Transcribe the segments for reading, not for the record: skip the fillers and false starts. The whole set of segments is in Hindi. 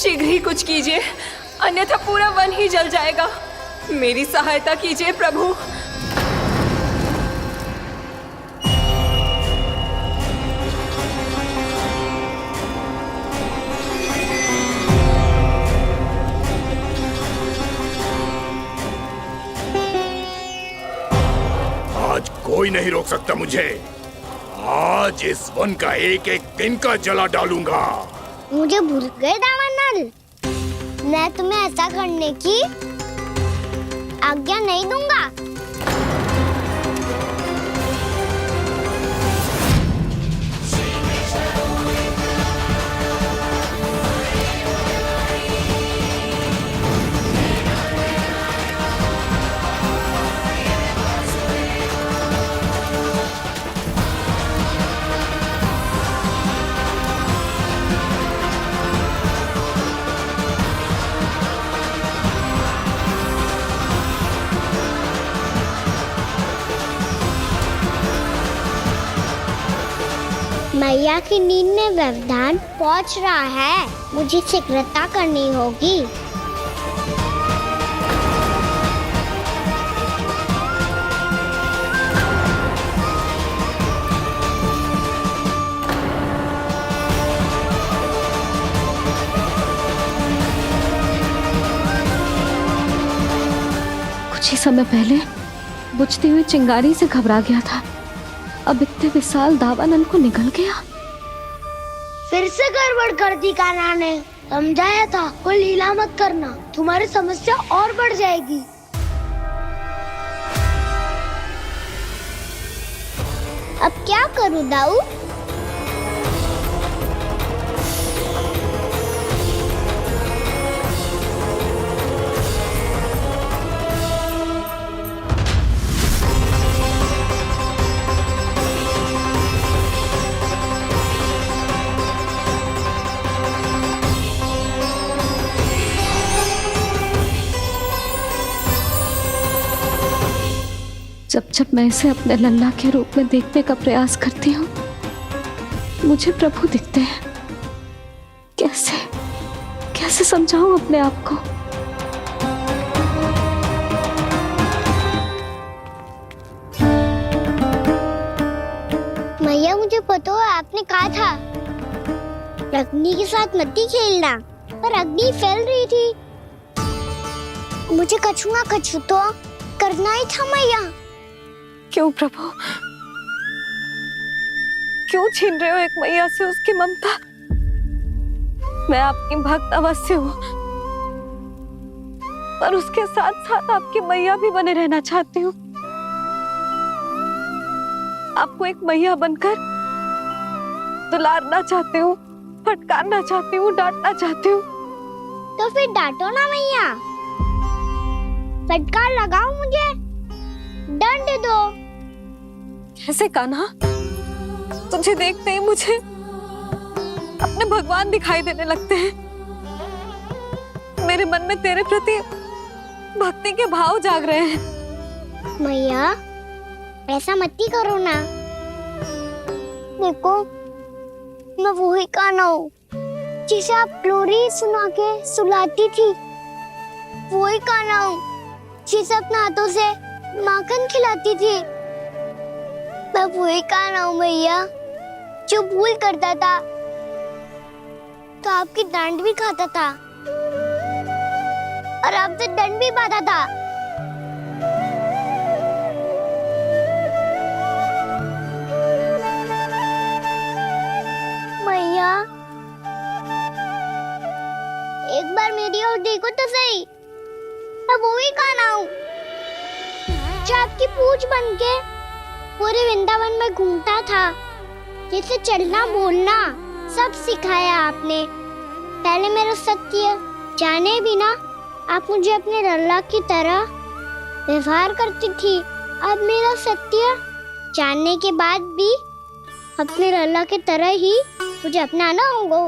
शीघ्र ही कुछ कीजिए, अन्यथा पूरा वन ही जल जाएगा। मेरी सहायता कीजिए प्रभु। आज कोई नहीं रोक सकता मुझे। आज इस वन का एक एक दिन का जला डालूंगा। मुझे भूल गए दावानल, मैं तुम्हें ऐसा करने की आज्ञा नहीं दूंगा। मैया की नींद में व्यवधान पहुंच रहा है, मुझे शीघ्रता करनी होगी। कुछ ही समय पहले बुझती हुई चिंगारी से घबरा गया था, अब इतने विशाल दावानल को निगल गया। फिर से गड़बड़ कर दी कान्हा ने। समझाया था कोई लीला मत करना, तुम्हारी समस्या और बढ़ जाएगी। अब क्या करूं दाऊ? जब जब मैं इसे अपने लल्ला के रूप में देखने का प्रयास करती हूँ, मुझे प्रभु दिखते हैं। कैसे कैसे समझाऊं अपने आप को? मैया मुझे पता है आपने कहा था अग्नि के साथ मत ही खेलना, पर अग्नि फैल रही थी। मुझे कछुआ कछु तो करना ही था मैया। क्यों प्रभु, क्यों छीन रहे हो एक मैया से उसकी ममता? मैं आपकी भक्त अवश्य हूँ, पर उसके साथ साथ आपकी मैया भी बने रहना चाहती हूँ। आपको एक मैया बनकर दुलारना चाहती हूँ, फटकारना चाहती हूँ, डांटना चाहती हूँ। तो फिर डांटो ना मैया, फटकार लगाओ, मुझे दंड दो। कैसे कान्हा? तुझे देखते ही मुझे अपने भगवान दिखाई देने लगते हैं। मेरे मन में तेरे प्रति भक्ति के भाव जाग रहे हैं। मैया ऐसा मत ही करो ना। देखो मैं वही कान्हा हूँ जिसे आप लोरी सुना के सुलाती थी। वही कान्हा हूँ जिसे अपने हाथों से माखन खिलाती थी। मैं वही कान्हा हूँ मैया जो भूल करता था तो आपकी डांट भी खाता था और आपसे दंड भी पाता था। मैया एक बार मेरी ओर देखो तो सही, मैं वही कान्हा हूँ जो आपकी पूछ बनके पूरे वृंदावन में घूमता था। जैसे चलना बोलना सब सिखाया आपने। पहले मेरा सत्य जाने बिना आप मुझे अपने लल्ला की तरह व्यवहार करती थी। अब मेरा सत्य जानने के बाद भी अपने लल्ला की तरह ही मुझे अपनाना होगा,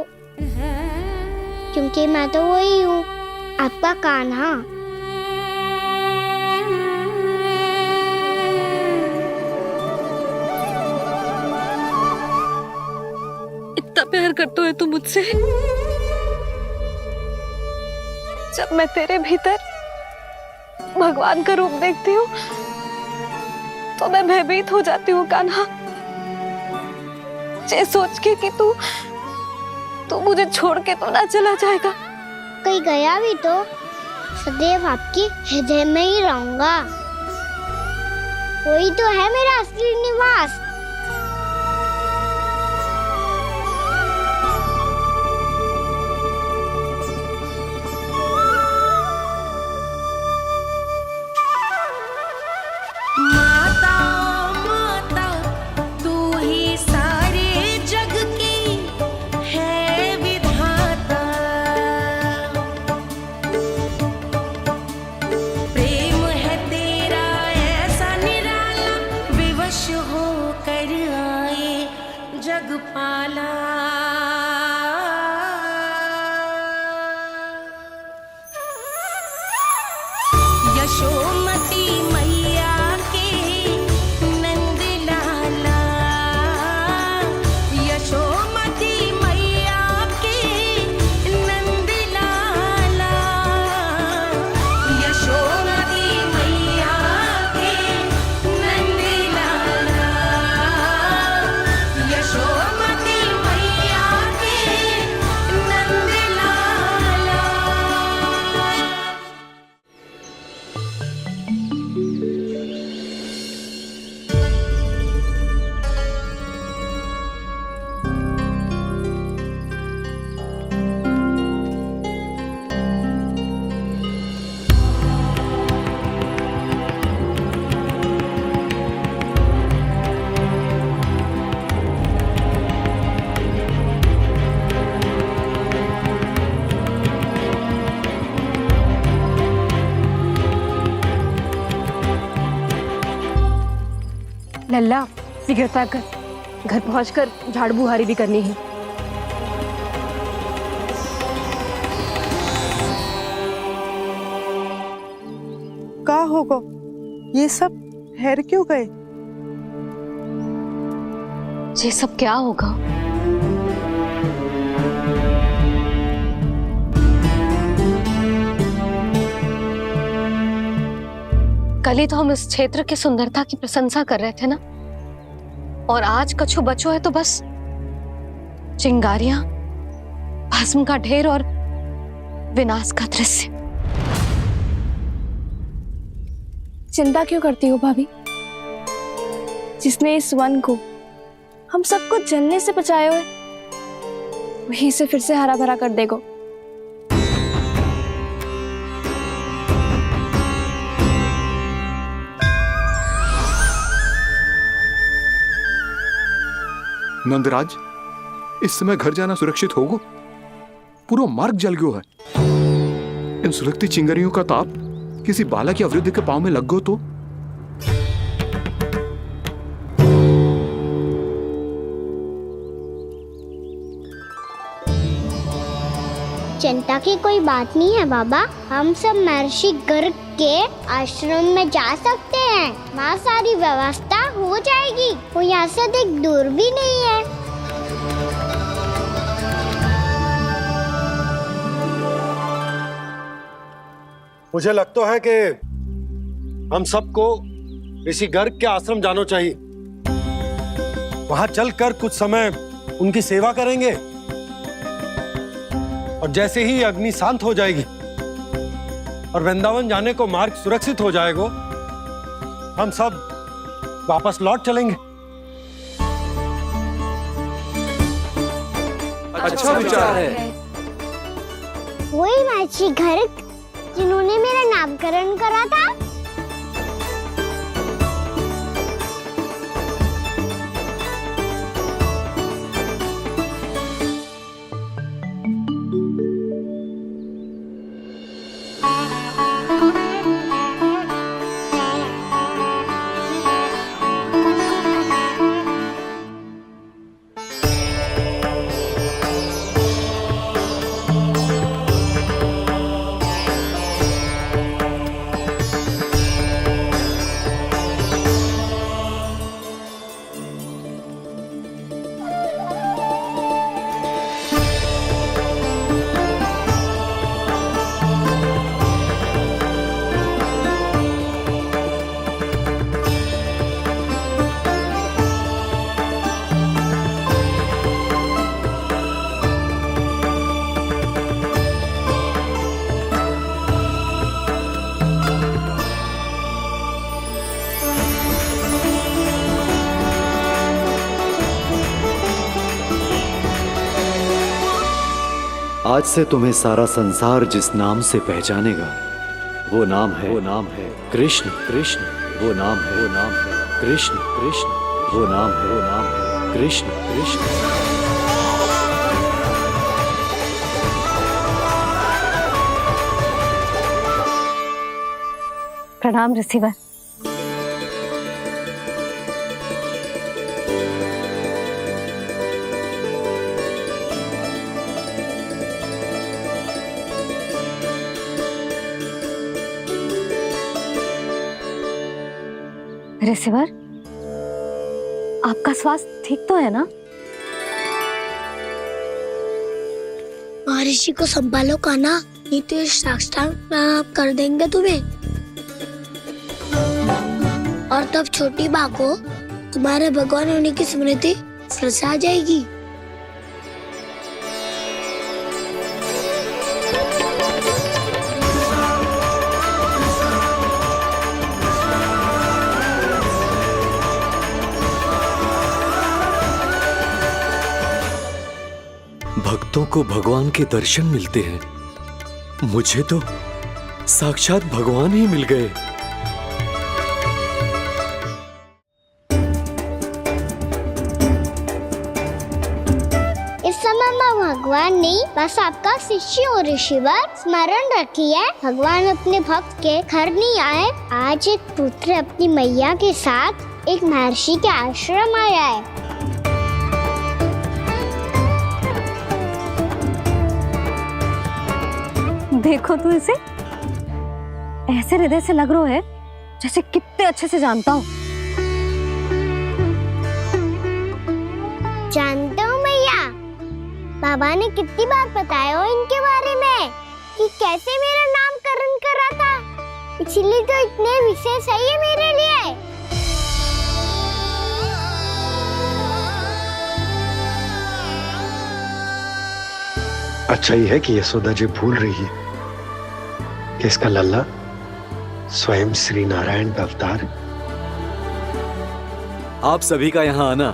क्योंकि मैं तो वही हूँ, आपका कान्हा। इतना प्यार करते हो तुम मुझसे, जब मैं तेरे भीतर भगवान का रूप देखती हूँ तो मैं भयभीत हो जाती हूँ कान्हा, ये सोच के कि तू मुझे छोड़ के तो ना चला जाएगा। कहीं गया भी तो सदैव आपके हृदय में ही रहूंगा। वही तो है मेरा असली निवास। यशोमती मैया के नंद लाला, यशोमती मैया के नंद लाला, यशोमती मैया के नंद लाला, यशोमती मैया के नंद लाला। लल्ला सिगरेट पैक कर, घर पहुंचकर झाड़ बुहारी भी करनी है। का होगा ये सब ठहर क्यों गए? ये सब क्या होगा? कल ही तो हम इस क्षेत्र की सुंदरता की प्रशंसा कर रहे थे ना, और आज कछु बचो है तो बस चिंगारियां, भस्म का ढेर और विनाश का दृश्य। चिंता क्यों करती हो भाभी? जिसने इस वन को हम सबको जलने से बचाए हुए, वहीं से फिर से हरा भरा कर देगो। नंदराज, इस समय घर जाना सुरक्षित होगा? पूरा मार्ग जल गयो है। इन सुलगती चिंगारियों का ताप किसी बालक या वृद्ध के पांव में लग गयो तो? चिंता की कोई बात नहीं है बाबा, हम सब महर्षि गर्ग के आश्रम में जा सकते हैं। वहाँ सारी व्यवस्था हो जाएगी, वो यहाँ से अधिक दूर भी नहीं है। मुझे लगता है कि हम सबको ऋषि गर्ग के आश्रम जाना चाहिए। वहां चलकर कुछ समय उनकी सेवा करेंगे, और जैसे ही अग्नि शांत हो जाएगी और वृंदावन जाने को मार्ग सुरक्षित हो जाएगा, हम सब वापस लौट चलेंगे। अच्छा विचार है। वही महर्षि गर्ग जिन्होंने मेरा नामकरण करा था। आज से तुम्हें सारा संसार जिस नाम से पहचानेगा वो नाम है कृष्ण। कृष्ण वो नाम है कृष्ण। कृष्ण वो नाम है कृष्ण। कृष्ण। प्रणाम रिसीवर। रिसीवर, आपका स्वास्थ्य ठीक तो है ना? महर्षि को संभालो कान्हा, नहीं तो ये साक्षात कर देंगे तुम्हें। और तब छोटी बा को तुम्हारे भगवान होने की स्मृति फिर से आ जाएगी। भक्तों को भगवान के दर्शन मिलते हैं, मुझे तो साक्षात भगवान ही मिल गए। इस समय मैं भगवान नहीं, बस आपका शिष्य हूँ ऋषिवर। स्मरण रखिए, भगवान अपने भक्त के घर नहीं आए। आज एक पुत्र अपनी मैया के साथ एक महर्षि के आश्रम आया है। देखो तू इसे, ऐसे हृदय से लग रहा है जैसे कितने अच्छे से जानता हूँ। जानते हो मैया, बाबा ने कितनी बार बताया हो इनके बारे में कि कैसे मेरा नामकरण करा था, इसीलिए तो इतने विशेष है ये मेरे लिए। अच्छा ही है कि यशोदा जी भूल रही है कि इसका लल्ला स्वयं श्री नारायण का अवतार है। आप सभी का यहाँ आना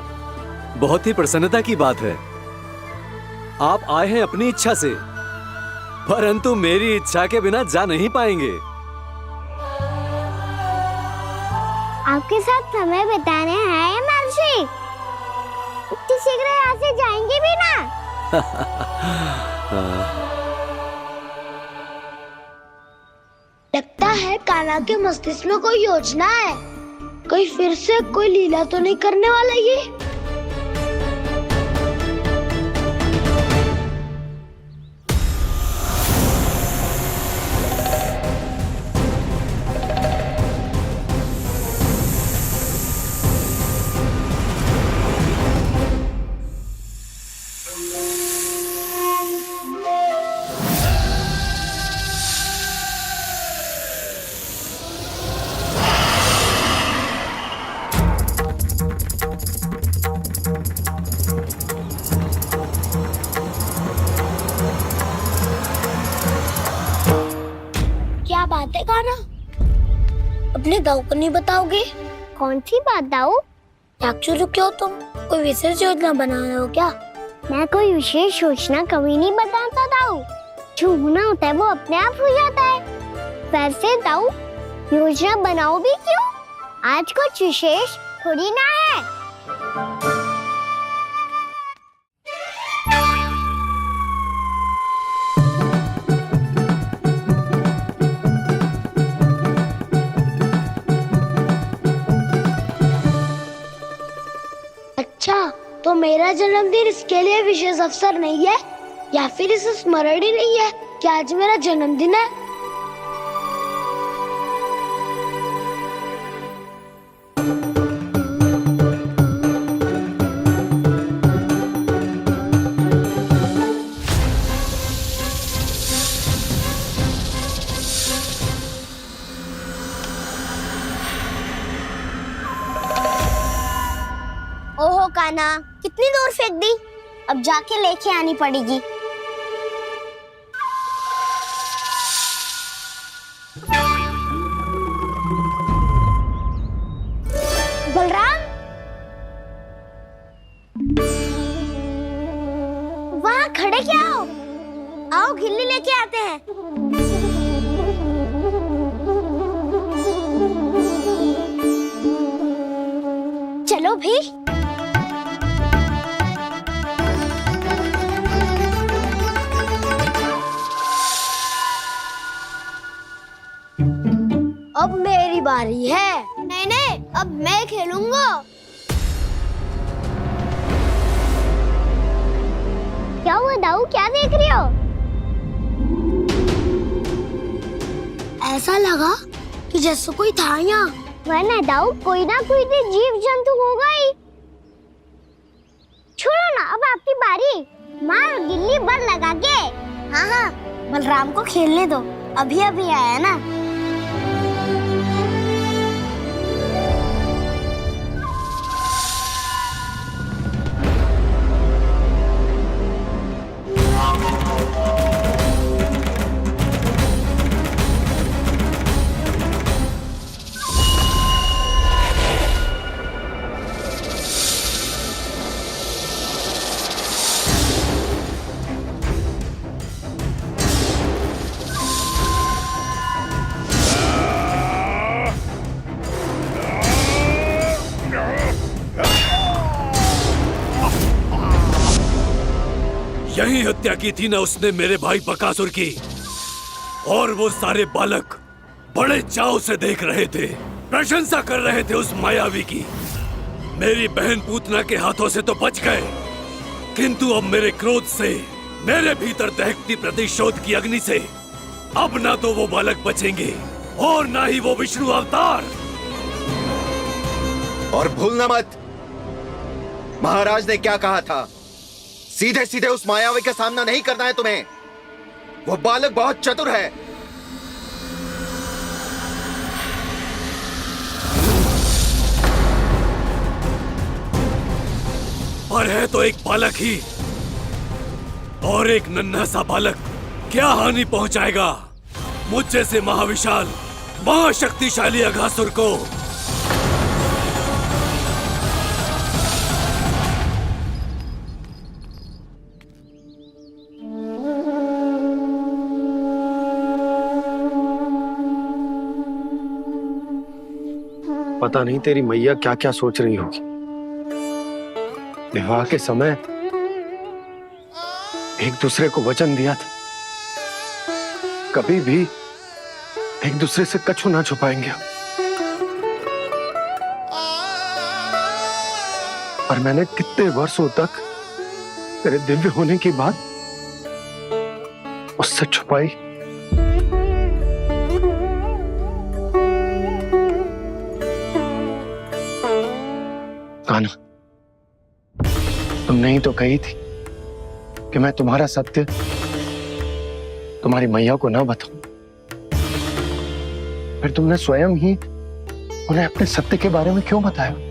बहुत ही प्रसन्नता की बात है। आप आए हैं अपनी इच्छा से, परंतु मेरी इच्छा के बिना जा नहीं पाएंगे। आपके साथ समय बिताने हैं महर्षि, इतनी शीघ्र यहाँ से जाएंगे भी ना? लगता है कान्हा के मस्तिष्क में कोई योजना है, कोई फिर से कोई लीला तो नहीं करने वाला ये। क्या बात है कान्हा, अपने दाऊ को नहीं बताओगे? कौन सी बात दाऊ? याक्षुरु क्यों, तुम कोई विशेष योजना बना रहे हो क्या? मैं कोई विशेष योजना कभी नहीं बताता दाऊ, जो होना होता है वो अपने आप हो जाता है। वैसे दाऊ, योजना बनाओ भी क्यों? आज कुछ विशेष थोड़ी ना है। अच्छा, तो मेरा जन्मदिन इसके लिए विशेष अवसर नहीं है, या फिर इसे स्मरण ही नहीं है कि आज मेरा जन्मदिन है? ओहो कान्हा, कितनी दूर फेंक दी, अब जाके लेके आनी पड़ेगी। बलराम, वहाँ खड़े क्या हो? चलो भी। अब मेरी बारी है। नहीं नहीं, अब मैं खेलूंगा। क्या हुआ दाऊ, क्या देख रहे हो? ऐसा लगा कि जैसे कोई था यहाँ। वरना दाऊ कोई ना कोई तो जीव जंतु होगा ही। छोड़ो ना, अब आपकी बारी। मार गिल्ली बल लगा के। हाँ हाँ, बलराम को खेलने दो, अभी अभी आया ना। यही हत्या की थी ना उसने मेरे भाई बकासुर की। और वो सारे बालक बड़े चाव से देख रहे थे, प्रशंसा कर रहे थे उस मायावी की। मेरी बहन पूतना के हाथों से तो बच गए, किंतु अब मेरे क्रोध से, मेरे भीतर दहकती प्रतिशोध की अग्नि से अब ना तो वो बालक बचेंगे और ना ही वो विष्णु अवतार। और भूलना मत, महाराज ने क्या कहा था, सीधे सीधे उस मायावी का सामना नहीं करना है तुम्हें। वो बालक बहुत चतुर है। पर है तो एक बालक ही, और एक नन्हा सा बालक क्या हानि पहुंचाएगा मुझ जैसे महाविशाल महाशक्तिशाली अघासुर को। पता नहीं तेरी मैया क्या क्या सोच रही होगी। विवाह के समय एक दूसरे को वचन दिया था, कभी भी एक दूसरे से कछु ना छुपाएंगे। और मैंने कितने वर्षों तक तेरे दिव्य होने की बात उससे छुपाई। कान्हा, तुमने ही तो कही थी कि मैं तुम्हारा सत्य तुम्हारी मैया को ना बताऊं। फिर तुमने स्वयं ही उन्हें अपने सत्य के बारे में क्यों बताया?